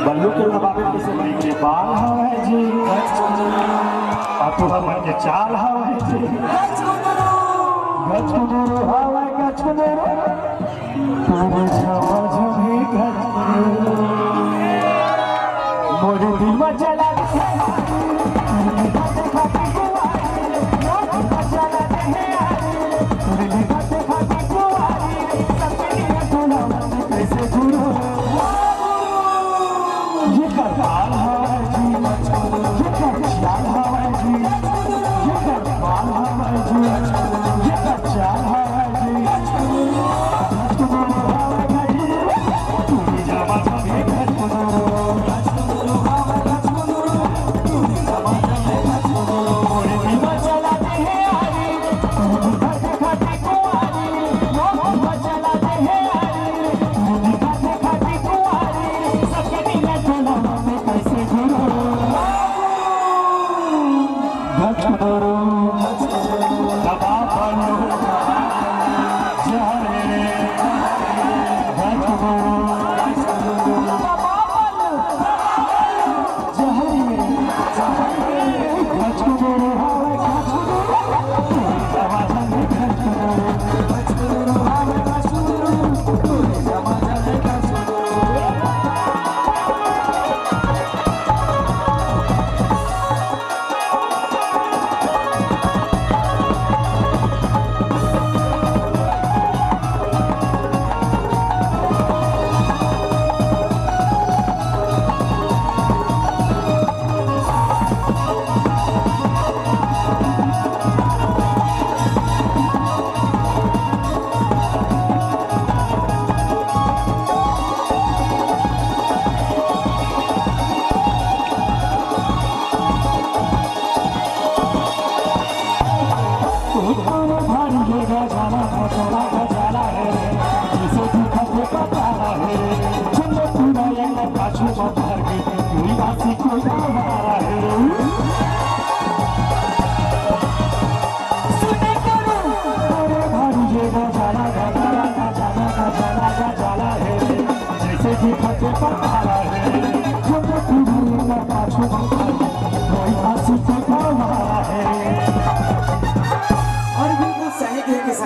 बल्लू के दबावे कैसे बनेंगे बाल हवे जी अतुहा मन के चाल हवे जी गचुदुरु हवे गचुदुरु तोरे समझ भी गचुदुरु मोरे दिल में चला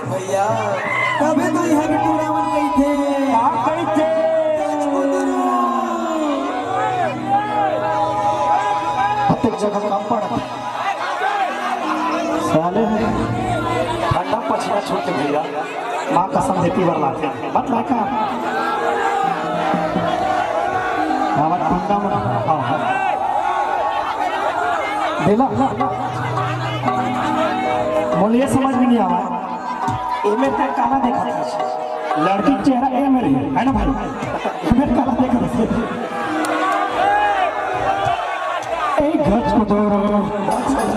भैया तबे तो यहाँ के टूर्नामेंट गई थे प्रत्येक जगह काम पड़ा साले ठंडा पछिया छोटे भैया माँ कसम देती वर लाते मत लाका हमारा ठंडा में हाँ देला बोलिए समझ में नहीं आवा एमे तक काला देखा लड़की चेहरा ए मेरे है ना भाई एमे काला देखा ए गच को दो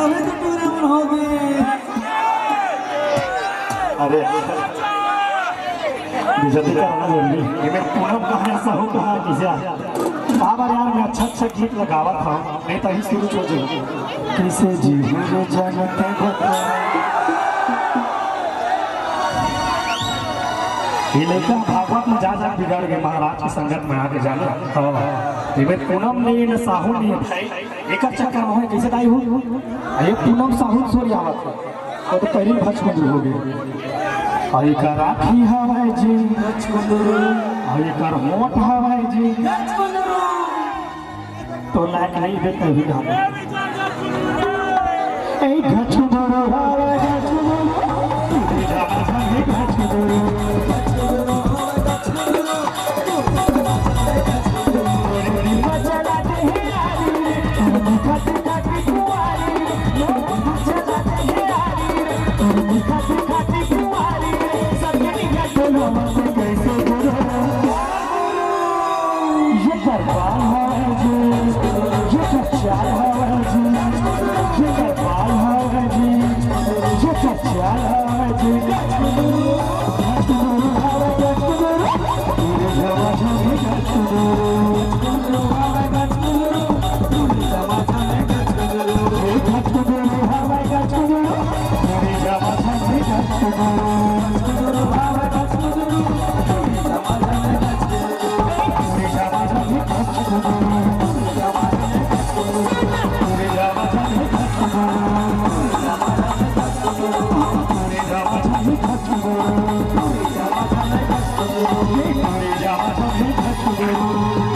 तभी तो टूरावन हो गए। अरे बेइज्जती करना जरूरी ये मैं पूनम कहाँ ऐसा हो कहाँ किसा बाबा यार मैं अच्छा गीत लगावा था नहीं तो ही शुरू हो जाए किसे जीवन जानते ये लड़का भागवत में जा बिगड़ गए महाराज की संगत में आके जाने ये पूनम नहीं न साहू नहीं भाई एक चक्कर में कैसे दाई हो ये पूनम साहू सोरी आवत तो पहले भच बंद हो गए आई का राखी हवाई जी आई कर मोट हवाई जी तो लायक नहीं देते भी हम ए घचुदरो हवाई घचुदरो Thank you.